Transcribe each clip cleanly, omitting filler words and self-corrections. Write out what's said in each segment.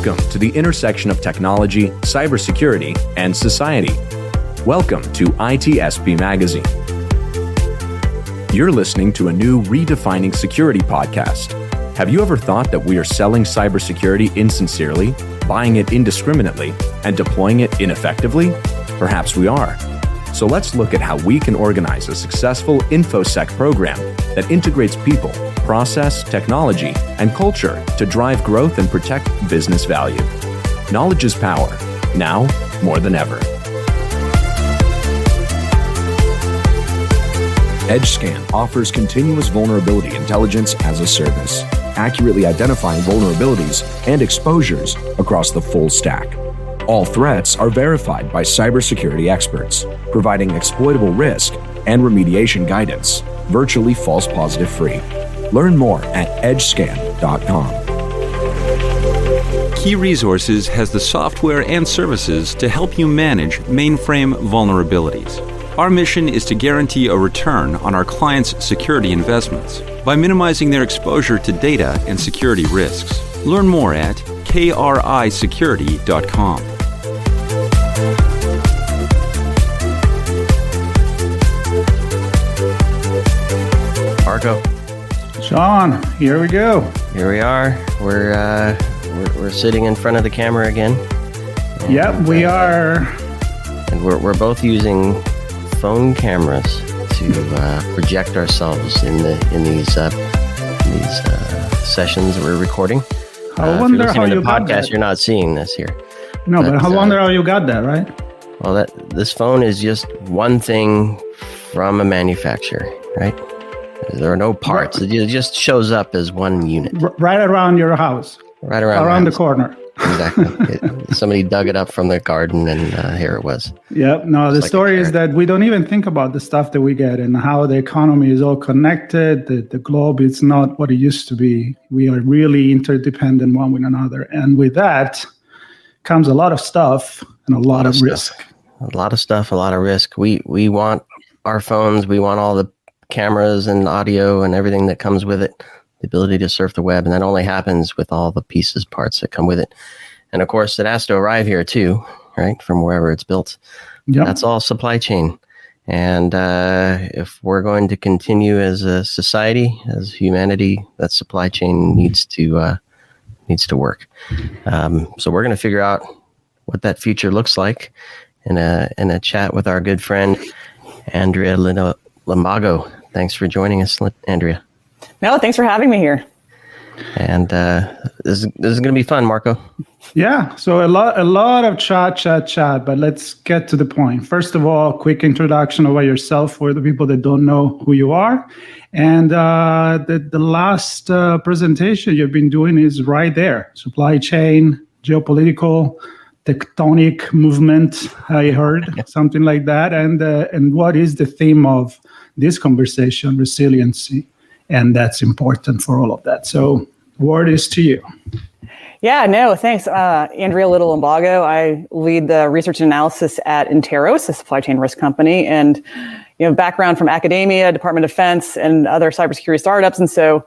Welcome to the intersection of technology, cybersecurity, and society. Welcome to ITSPmagazine. You're listening to a new Redefining Security podcast. Have you ever thought that we are selling cybersecurity insincerely, buying it indiscriminately, and deploying it ineffectively? Perhaps we are. So let's look at how we can organize a successful InfoSec program that integrates people, process, technology, and culture to drive growth and protect business value. Knowledge is power, now more than ever. EdgeScan offers continuous vulnerability intelligence as a service, accurately identifying vulnerabilities and exposures across the full stack. All threats are verified by cybersecurity experts, providing exploitable risk and remediation guidance, virtually false positive free. Learn more at edgescan.com. Key Resources has the software and services to help you manage mainframe vulnerabilities. Our mission is to guarantee a return on our clients' security investments by minimizing their exposure to data and security risks. Learn more at krisecurity.com. Marco. Sean, here we go. Here we are. We're sitting in front of the camera again. Yep, we are. And we're both using phone cameras to project ourselves in these sessions that we're recording. I wonder if you're how listening to you the got podcast, that. You're not seeing this here. No, but I wonder how you got that, right? Well, this phone is just one thing from a manufacturer, right? There are no parts. It just shows up as one unit. Right around your house. Right around the corner. Exactly. Somebody dug it up from the garden, and here it was. Yep. No, the story is that we don't even think about the stuff that we get and how the economy is all connected. The globe is not what it used to be. We are really interdependent one with another. And with that comes a lot of stuff and a lot of risk. A lot of stuff, a lot of risk. We want our phones. We want all the cameras and audio and everything that comes with it, the ability to surf the web. And that only happens with all the pieces, parts that come with it. And of course, it has to arrive here too, right? From wherever it's built. Yep. That's all supply chain. And if we're going to continue as a society, as humanity, that supply chain needs to work. So we're going to figure out what that future looks like in a chat with our good friend, Andrea Limbago. Thanks for joining us, Andrea. No, thanks for having me here. And this is going to be fun, Marco. Yeah, so a lot of chat, but let's get to the point. First of all, quick introduction about yourself for the people that don't know who you are. And the last presentation you've been doing is right there. Supply chain, geopolitical, Techtonic movement, I heard, something like that. And what is the theme of this conversation? Resiliency. And that's important for all of that. So word is to you. Yeah, no, thanks. Andrea Limbago. I lead the research and analysis at Interos, a supply chain risk company. And, background from academia, Department of Defense, and other cybersecurity startups. And so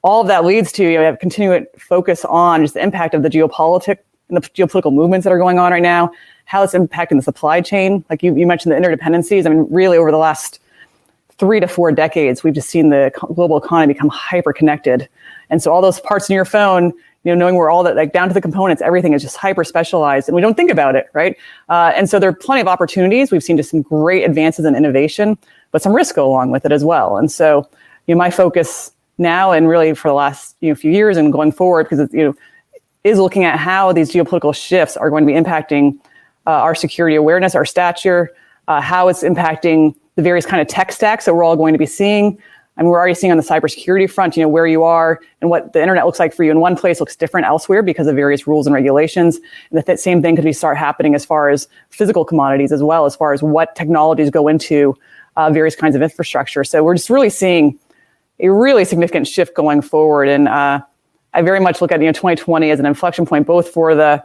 all of that leads to a continued focus on just the impact of the geopolitical movements that are going on right now, how it's impacting the supply chain. Like you mentioned the interdependencies. I mean, really over the last 3 to 4 decades, we've just seen the global economy become hyper-connected. And so all those parts in your phone, knowing where all that, like down to the components, everything is just hyper-specialized, and we don't think about it, right? And so there are plenty of opportunities. We've seen just some great advances in innovation, but some risk go along with it as well. And so, my focus now and really for the last few years and going forward, because is looking at how these geopolitical shifts are going to be impacting our security awareness, our stature, how it's impacting the various kind of tech stacks that we're all going to be seeing. I mean, we're already seeing on the cybersecurity front, where you are and what the internet looks like for you in one place looks different elsewhere because of various rules and regulations. And that same thing could start happening as far as physical commodities as well, as far as what technologies go into various kinds of infrastructure. So we're just really seeing a really significant shift going forward. And I very much look at 2020 as an inflection point, both for the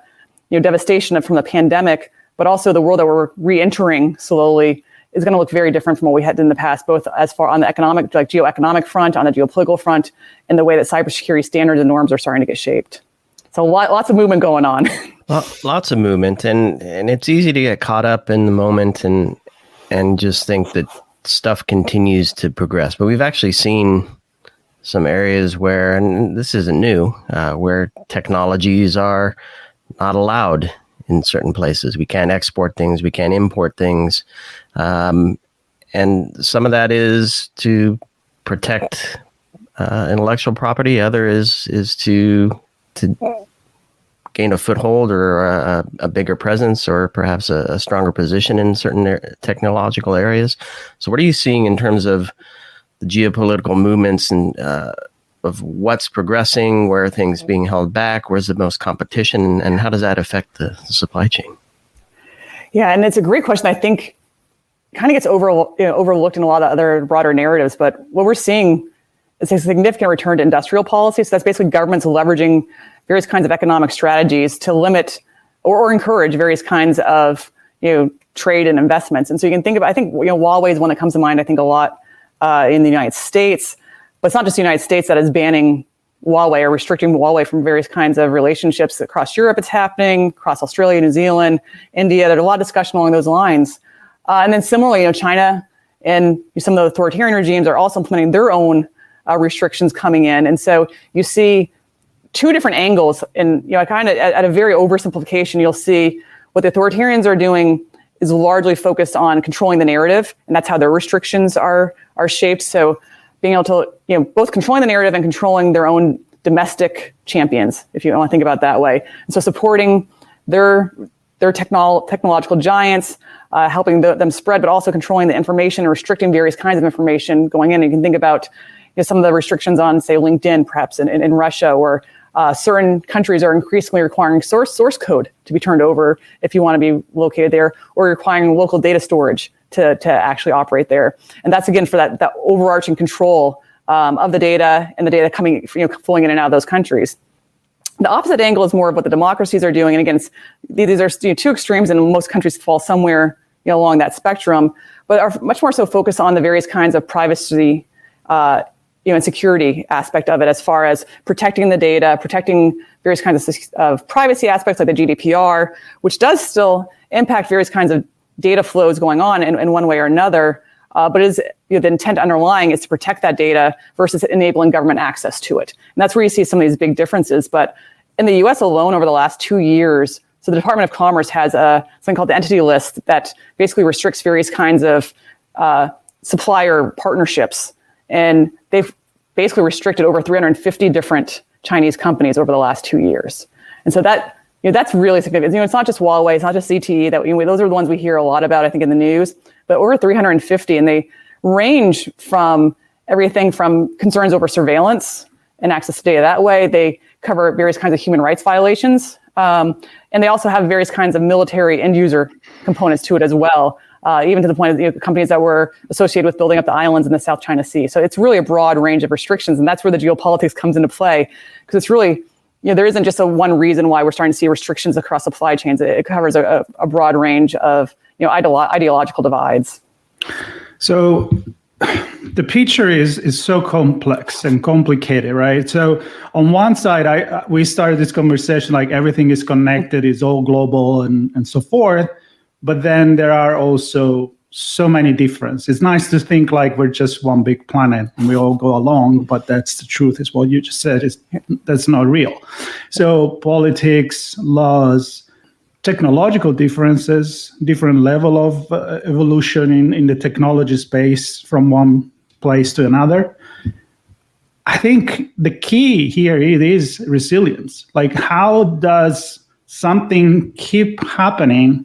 devastation from the pandemic, but also the world that we're re-entering slowly is going to look very different from what we had in the past, both as far on the economic, geoeconomic front, on the geopolitical front, and the way that cybersecurity standards and norms are starting to get shaped. So lots of movement going on. Lots of movement, and it's easy to get caught up in the moment and just think that stuff continues to progress. But we've actually seen some areas where, and this isn't new, where technologies are not allowed in certain places. We can't export things, we can't import things, and some of that is to protect intellectual property. Other is to gain a foothold or a bigger presence, or perhaps a stronger position in certain technological areas. So what are you seeing in terms of the geopolitical movements and of what's progressing, where are things being held back, where's the most competition, and how does that affect the supply chain? Yeah, and it's a great question. I think kind of gets overlooked in a lot of other broader narratives, but what we're seeing is a significant return to industrial policy. So that's basically governments leveraging various kinds of economic strategies to limit or encourage various kinds of trade and investments. And so you can think about, I think Huawei is one that comes to mind. I think a lot in the United States, but it's not just the United States that is banning Huawei or restricting Huawei from various kinds of relationships across Europe. It's happening across Australia, New Zealand, India. There's a lot of discussion along those lines. And then similarly, China and some of the authoritarian regimes are also implementing their own restrictions coming in. And so you see two different angles, and kind of at a very oversimplification, you'll see what the authoritarians are doing is largely focused on controlling the narrative, and that's how their restrictions are shaped. So being able to, both controlling the narrative and controlling their own domestic champions, if you want to think about it that way. And so supporting their technological giants, helping them spread, but also controlling the information and restricting various kinds of information going in. You can think about some of the restrictions on, say, LinkedIn, perhaps in Russia, or certain countries are increasingly requiring source code to be turned over if you want to be located there, or requiring local data storage to actually operate there. And that's, again, for that overarching control of the data and the data coming, flowing in and out of those countries. The opposite angle is more of what the democracies are doing. And again, these are two extremes, and most countries fall somewhere along that spectrum, but are much more so focused on the various kinds of privacy and security aspect of it, as far as protecting the data, protecting various kinds of privacy aspects like the GDPR, which does still impact various kinds of data flows going on in one way or another. But is the intent underlying is to protect that data versus enabling government access to it. And that's where you see some of these big differences. But in the US alone, over the last 2 years, so the Department of Commerce has something called the Entity List that basically restricts various kinds of supplier partnerships. And they've basically restricted over 350 different Chinese companies over the last 2 years. And so that that's really significant. It's not just Huawei, it's not just ZTE. Those are the ones we hear a lot about, I think, in the news. But over 350, and they range from everything from concerns over surveillance and access to data that way. They cover various kinds of human rights violations. And they also have various kinds of military end user components to it as well, even to the point of companies that were associated with building up the islands in the South China Sea. So it's really a broad range of restrictions. And that's where the geopolitics comes into play, because it's really, there isn't just one reason why we're starting to see restrictions across supply chains. It covers a broad range of ideological divides. So the picture is so complex and complicated, right? So on one side, we started this conversation like everything is connected, it's all global and so forth. But then there are also so many differences. It's nice to think like we're just one big planet and we all go along, but that's the truth, is what you just said, that's not real. So politics, laws, technological differences, different level of evolution in the technology space from one place to another. I think the key here is resilience. Like, how does something keep happening?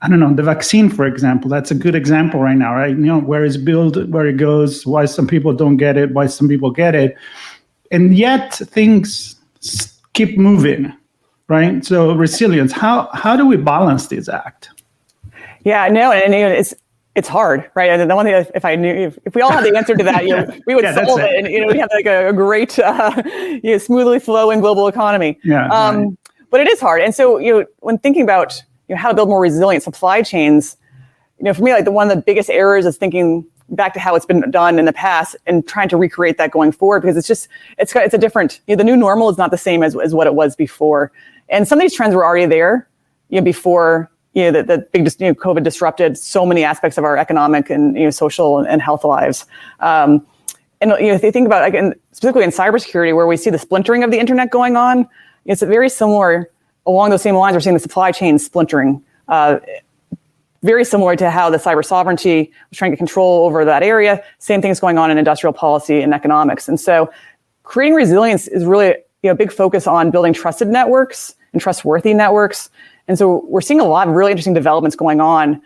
I don't know, the vaccine, for example, that's a good example right now, right? Where it's built, where it goes, why some people don't get it, why some people get it. And yet things keep moving. Right. So resilience. How do we balance this act? Yeah, no, and it's hard, right? And the one thing, if we all had the answer to that, we would solve it, and we have like a great, smoothly flowing global economy. Yeah. Right. But it is hard, and so when thinking about how to build more resilient supply chains, for me, like one of the biggest errors is thinking back to how it's been done in the past and trying to recreate that going forward, because it's a different, the new normal is not the same as what it was before. And some of these trends were already there, before, the big, COVID disrupted so many aspects of our economic and, social and health lives. And, if you think about, again, specifically in cybersecurity, where we see the splintering of the internet going on, it's very similar along those same lines. We're seeing the supply chain splintering, very similar to how the cyber sovereignty was trying to control over that area. Same things going on in industrial policy and economics. And so creating resilience is really a big focus on building trusted networks and trustworthy networks. And so we're seeing a lot of really interesting developments going on,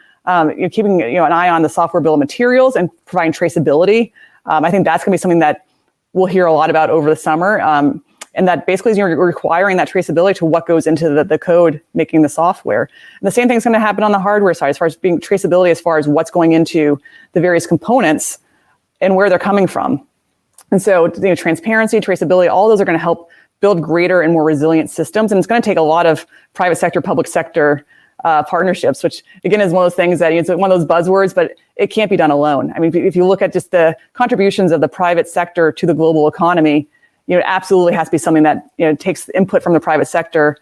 keeping an eye on the software bill of materials and providing traceability. I think that's going to be something that we'll hear a lot about over the summer. And that basically is requiring that traceability to what goes into the code making the software. And the same thing's going to happen on the hardware side, as far as being traceability, as far as what's going into the various components and where they're coming from. And so, transparency, traceability, all those are going to help build greater and more resilient systems. And it's going to take a lot of private sector, public sector partnerships, which again is one of those things that it's one of those buzzwords, but it can't be done alone. I mean, if you look at just the contributions of the private sector to the global economy, it absolutely has to be something that takes input from the private sector,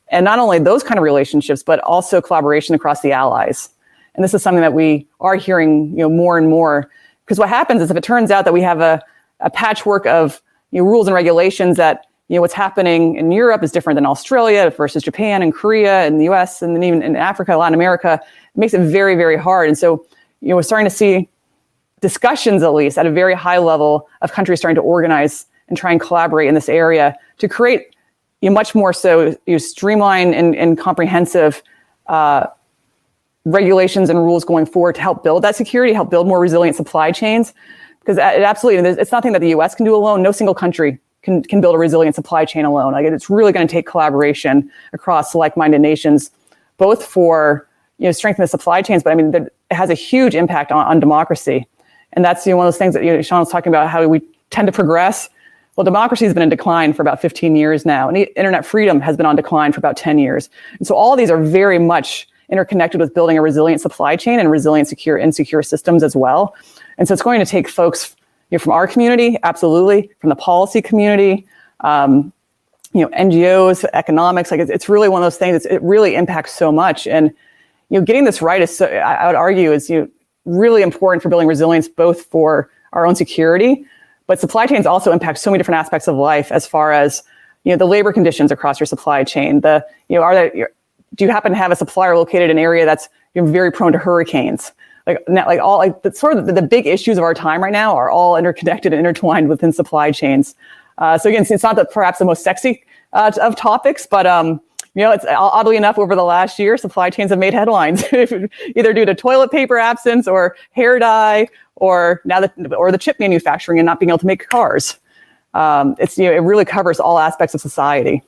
and not only those kind of relationships, but also collaboration across the allies. And this is something that we are hearing more and more, because what happens is if it turns out that we have a patchwork of rules and regulations that what's happening in Europe is different than Australia versus Japan and Korea and the US and then even in Africa, Latin America, it makes it very, very hard. And so we're starting to see discussions, at least at a very high level, of countries starting to organize and try and collaborate in this area to create much more so streamlined and comprehensive regulations and rules going forward to help build that security, help build more resilient supply chains. Because it absolutely, it's nothing that the US can do alone. No single country can build a resilient supply chain alone. Like, it's really going to take collaboration across like-minded nations, both for strengthening the supply chains, but I mean, it has a huge impact on democracy. And that's one of those things that Sean was talking about, how we tend to progress. Well, democracy has been in decline for about 15 years now, and internet freedom has been on decline for about 10 years. And so all of these are very much interconnected with building a resilient supply chain and resilient, secure, and secure systems as well. And so it's going to take folks from our community, absolutely, from the policy community, NGOs, economics. Like, it's really one of those things. It really impacts so much, and getting this right is, I would argue, is really important for building resilience, both for our own security. But supply chains also impact so many different aspects of life, as far as the labor conditions across your supply chain. Do you happen to have a supplier located in an area that's very prone to hurricanes? The big issues of our time right now are all interconnected and intertwined within supply chains. So again, it's not perhaps the most sexy of topics, but it's oddly enough, over the last year, supply chains have made headlines, either due to toilet paper absence or hair dye, or now the chip manufacturing and not being able to make cars. It really covers all aspects of society.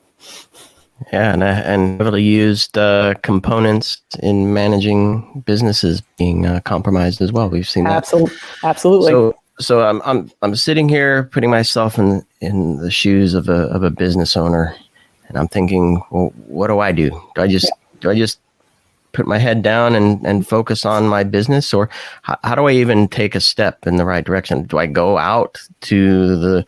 Yeah, and heavily used components in managing businesses being compromised as well. We've seen that. Absolutely. So I'm sitting here putting myself in the shoes of a business owner, and I'm thinking, well, what do I do? Do I just put my head down and focus on my business, or how do I even take a step in the right direction? Do I go out to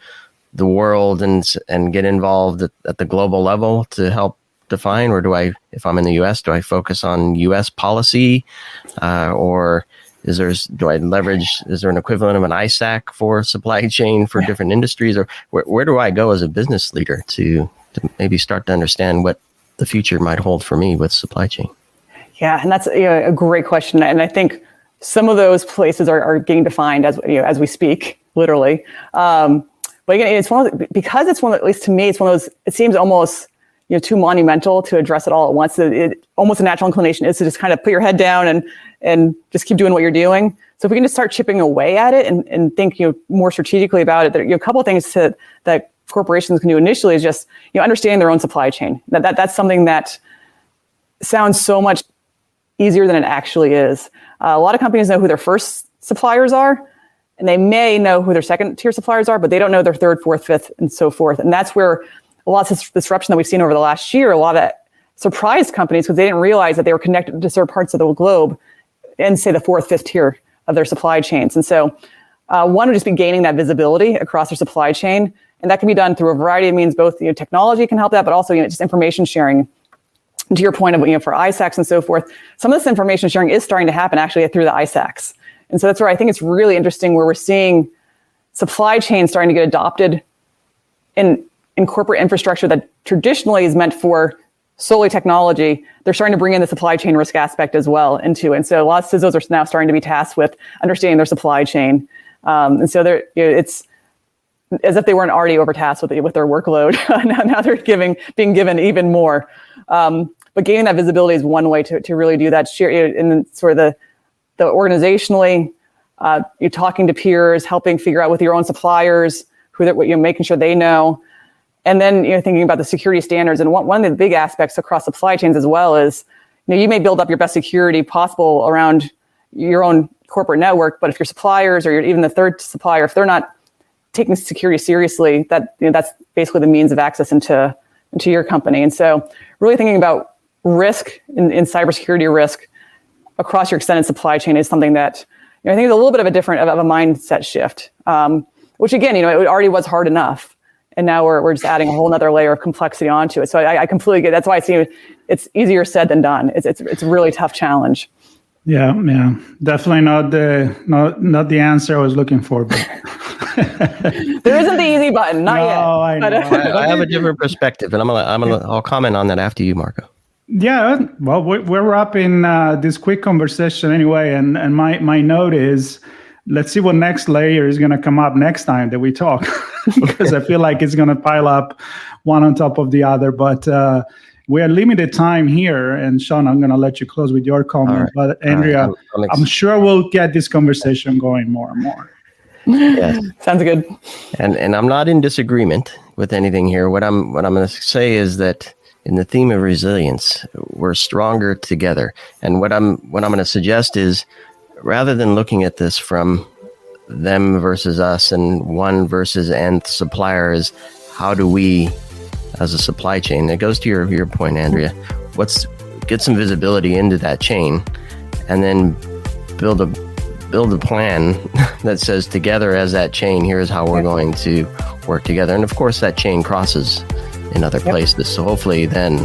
the world and get involved at the global level to help define, or do I, if I'm in the US, do I focus on US policy, or is there an equivalent of an ISAC for supply chain for different industries, or where do I go as a business leader to maybe start to understand what the future might hold for me with supply chain? Yeah, and that's a great question, and I think some of those places are getting defined as we speak, literally. But again, it's because it's one of, at least to me, it's one of those, it seems almost too monumental to address it all at once. Almost a natural inclination is to just kind of put your head down and just keep doing what you're doing. So if we can just start chipping away at it and think more strategically about it, there are a couple of things that corporations can do initially is just understanding their own supply chain. That's something that sounds so much easier than it actually is. A lot of companies know who their first suppliers are, and they may know who their second tier suppliers are, but they don't know their third, fourth, fifth, and so forth. And that's where a lot of disruption that we've seen over the last year, a lot of that surprised companies because they didn't realize that they were connected to certain parts of the globe in, say, the fourth, fifth tier their supply chains. And so one would just be gaining that visibility across their supply chain. And that can be done through a variety of means. Both technology can help that, but also just information sharing. And to your point of for ISACs and so forth, some of this information sharing is starting to happen actually through the ISACs. And so that's where I think it's really interesting, where we're seeing supply chains starting to get adopted in corporate infrastructure that traditionally is meant for solely technology. They're starting to bring in the supply chain risk aspect as well into it. And so a lot of CISOs are now starting to be tasked with understanding their supply chain. And so it's as if they weren't already overtasked with their workload. Now they're being given even more. But gaining that visibility is one way to really do that. And sort of the organizationally, you're talking to peers, helping figure out with your own suppliers who they're, making sure they know. And then thinking about the security standards. And one of the big aspects across supply chains as well is, you may build up your best security possible around your own corporate network, but if your suppliers or even the third supplier, if they're not taking security seriously, that's basically the means of access into your company. And so really thinking about risk in cybersecurity risk across your extended supply chain is something that I think is a little bit of a different of a mindset shift, which again, it already was hard enough. And now we're just adding a whole nother layer of complexity onto it. So I completely get. That's why it's easier said than done. It's a really tough challenge. Yeah, definitely not the answer I was looking for. But there isn't the easy button, not yet. I know. I have a different perspective, and I'll comment on that after you, Marco. Yeah, well, we're wrapping this quick conversation anyway, and my note is, let's see what next layer is going to come up next time that we talk, because I feel like it's going to pile up one on top of the other. But we are limited time here, and Sean, I'm going to let you close with your comment. Right. But Andrea, I'm sure we'll get this conversation going more and more. Yes. Sounds good. And I'm not in disagreement with anything here. What I'm going to say is that in the theme of resilience, we're stronger together. And what I'm going to suggest is, rather than looking at this from them versus us and one versus nth supplier, is how do we, as a supply chain, it goes to your point, Andrea, get some visibility into that chain, and then build a plan that says, together as that chain, here's how we're going to work together. And of course, that chain crosses in other places. So hopefully then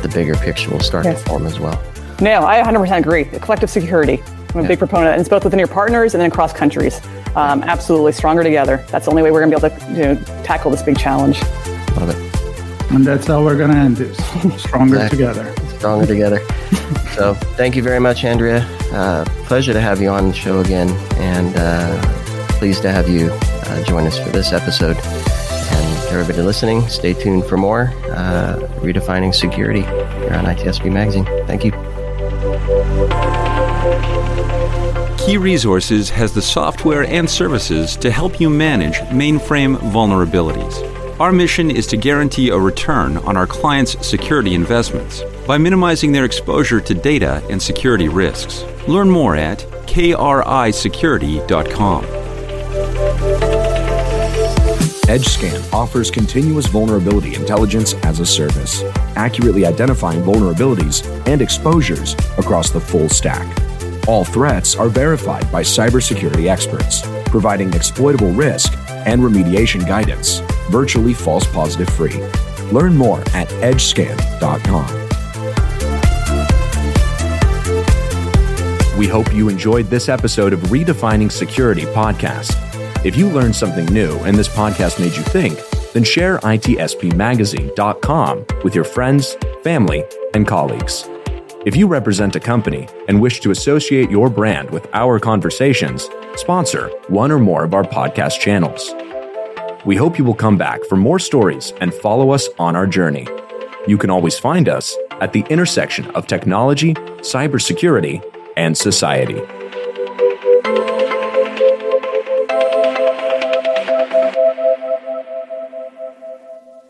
the bigger picture will start to form as well. No, I 100% agree. Collective security. I'm a big proponent of that. And it's both within your partners and then across countries. Absolutely. Stronger together. That's the only way we're going to be able to tackle this big challenge. Love it. And that's how we're going to end this. Stronger together. Stronger together. So thank you very much, Andrea. Pleasure to have you on the show again. And pleased to have you join us for this episode. And everybody listening, stay tuned for more Redefining Security here on ITSPmagazine. Thank you. Key Resources has the software and services to help you manage mainframe vulnerabilities. Our mission is to guarantee a return on our clients' security investments by minimizing their exposure to data and security risks. Learn more at krisecurity.com. EdgeScan offers continuous vulnerability intelligence as a service, accurately identifying vulnerabilities and exposures across the full stack. All threats are verified by cybersecurity experts, providing exploitable risk and remediation guidance, virtually false positive free. Learn more at edgescan.com. We hope you enjoyed this episode of Redefining Security podcast. If you learned something new and this podcast made you think, then share ITSPmagazine.com with your friends, family, and colleagues. If you represent a company and wish to associate your brand with our conversations, sponsor one or more of our podcast channels. We hope you will come back for more stories and follow us on our journey. You can always find us at the intersection of technology, cybersecurity, and society.